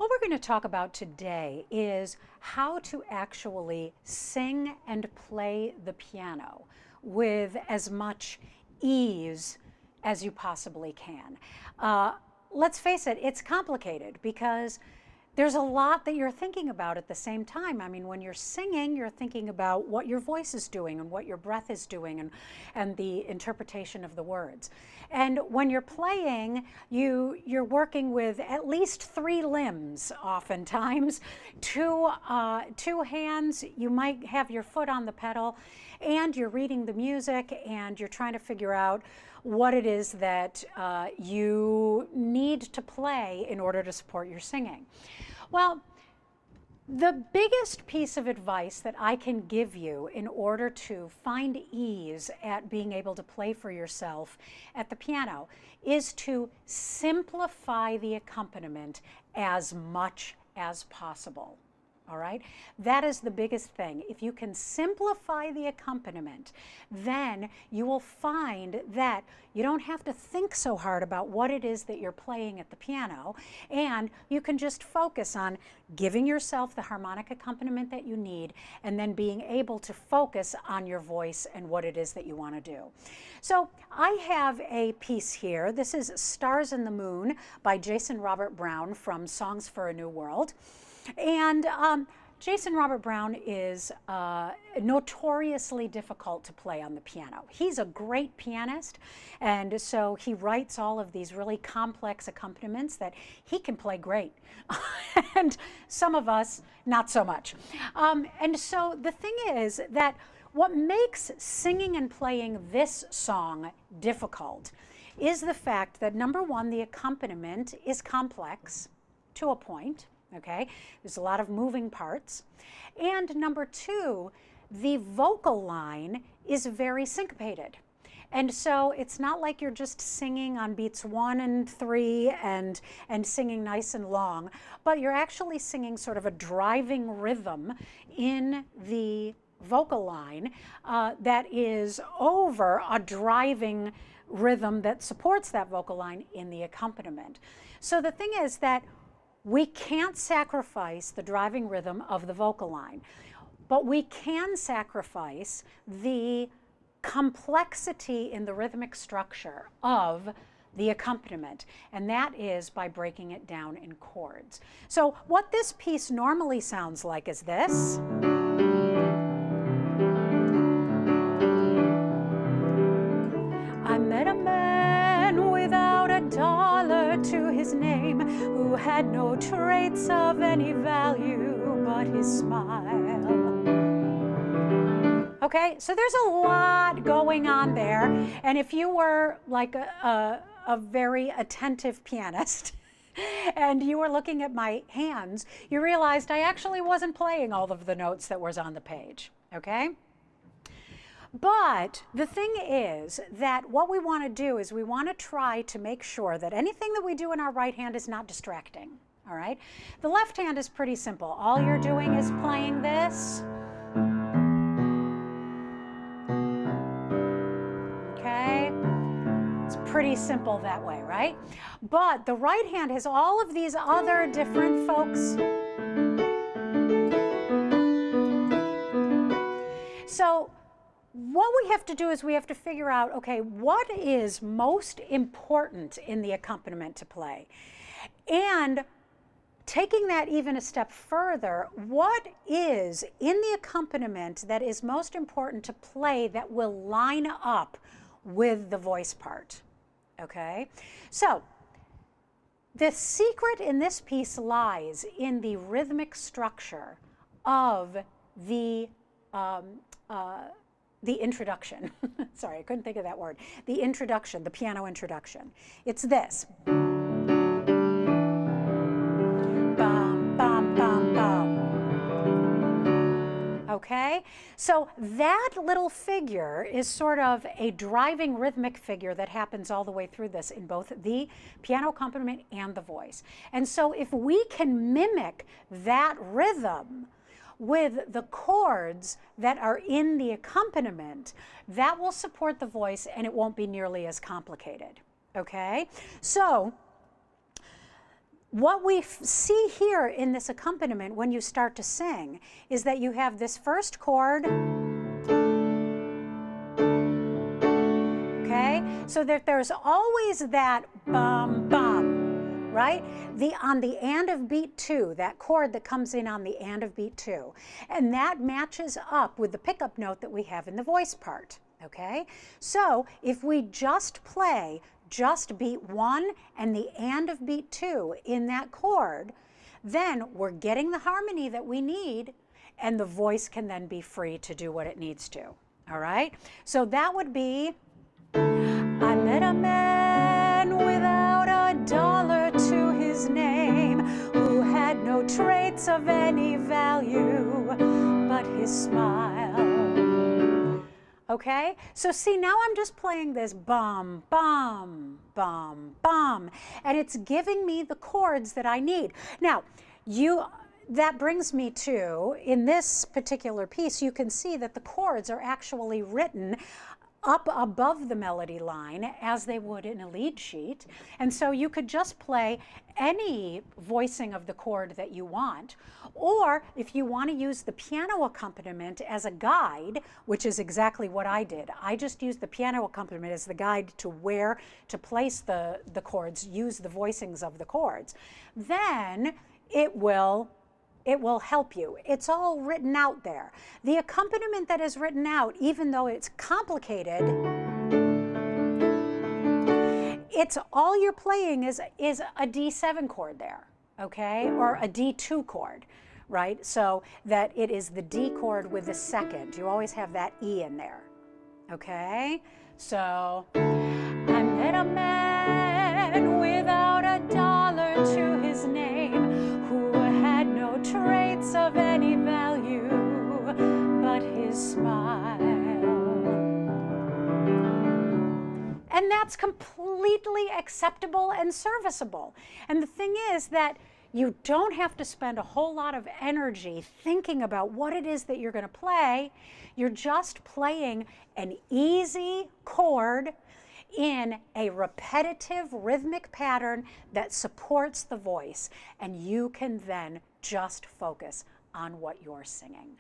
What we're going to talk about today is how to actually sing and play the piano with as much ease as you possibly can. Let's face it, it's complicated because there's a lot that you're thinking about at the same time. I mean, when you're singing, you're thinking about what your voice is doing and what your breath is doing and the interpretation of the words. And when you're playing, you're working with at least 3 limbs oftentimes. Two hands, you might have your foot on the pedal, and you're reading the music and you're trying to figure out what it is that you need to play in order to support your singing. Well, the biggest piece of advice that I can give you in order to find ease at being able to play for yourself at the piano is to simplify the accompaniment as much as possible. All right? That is the biggest thing. If you can simplify the accompaniment, then you will find that you don't have to think so hard about what it is that you're playing at the piano, and you can just focus on giving yourself the harmonic accompaniment that you need and then being able to focus on your voice and what it is that you want to do. So I have a piece here. This is Stars in the Moon by Jason Robert Brown from Songs for a New World. And Jason Robert Brown is notoriously difficult to play on the piano. He's a great pianist, and so he writes all of these really complex accompaniments that he can play great, and some of us not so much. And so the thing is that what makes singing and playing this song difficult is the fact that, number one, the accompaniment is complex to a point. Okay, there's a lot of moving parts. And number two, the vocal line is very syncopated. And so it's not like you're just singing on beats 1 and 3 and singing nice and long, but you're actually singing sort of a driving rhythm in the vocal line that is over a driving rhythm that supports that vocal line in the accompaniment. So the thing is that we can't sacrifice the driving rhythm of the vocal line, but we can sacrifice the complexity in the rhythmic structure of the accompaniment, and that is by breaking it down in chords. So what this piece normally sounds like is this. I met a man without a dollar to his name, who had no traits of any value but his smile. Okay, so there's a lot going on there, and if you were like a very attentive pianist and you were looking at my hands, you realized I actually wasn't playing all of the notes that was on the page, okay? But the thing is that what we want to do is we want to try to make sure that anything that we do in our right hand is not distracting, all right? The left hand is pretty simple. All you're doing is playing this. Okay? It's pretty simple that way, right? But the right hand has all of these other different folks. So what we have to do is we have to figure out, okay, what is most important in the accompaniment to play? And taking that even a step further, what is in the accompaniment that is most important to play that will line up with the voice part? Okay? So the secret in this piece lies in the rhythmic structure of the introduction. Sorry, I couldn't think of that word. The introduction, the piano introduction. It's this. Bum, bum, bum, bum. Okay? So that little figure is sort of a driving rhythmic figure that happens all the way through this in both the piano accompaniment and the voice. And so if we can mimic that rhythm with the chords that are in the accompaniment, that will support the voice and it won't be nearly as complicated, okay? So what we see here in this accompaniment when you start to sing is that you have this first chord, okay? So that there's always that bum, bum, right? On the and of beat 2, that chord that comes in on the and of beat 2. And that matches up with the pickup note that we have in the voice part, okay? So if we just play just beat 1 and the and of beat 2 in that chord, then we're getting the harmony that we need, and the voice can then be free to do what it needs to, all right? So that would be, I met a man without a dollar to his name, who had no traits of any value but his smile. Okay, so see, now I'm just playing this bum, bum, bum, bum, and it's giving me the chords that I need. Now, that brings me to, in this particular piece, you can see that the chords are actually written up above the melody line as they would in a lead sheet. And so you could just play any voicing of the chord that you want, or if you want to use the piano accompaniment as a guide, which is exactly what I did. I just used the piano accompaniment as the guide to where to place the chords, use the voicings of the chords. Then it will help you. It's all written out there. The accompaniment that is written out, even though it's complicated, it's all you're playing is a D7 chord there, okay? Or a D2 chord, right? So that it is the D chord with the second. You always have that E in there, okay? So, I met a man without a dollar to his name, who had no traits of any value but his smile. And that's completely acceptable and serviceable. And the thing is that you don't have to spend a whole lot of energy thinking about what it is that you're going to play. You're just playing an easy chord in a repetitive rhythmic pattern that supports the voice, and you can then just focus on what you're singing.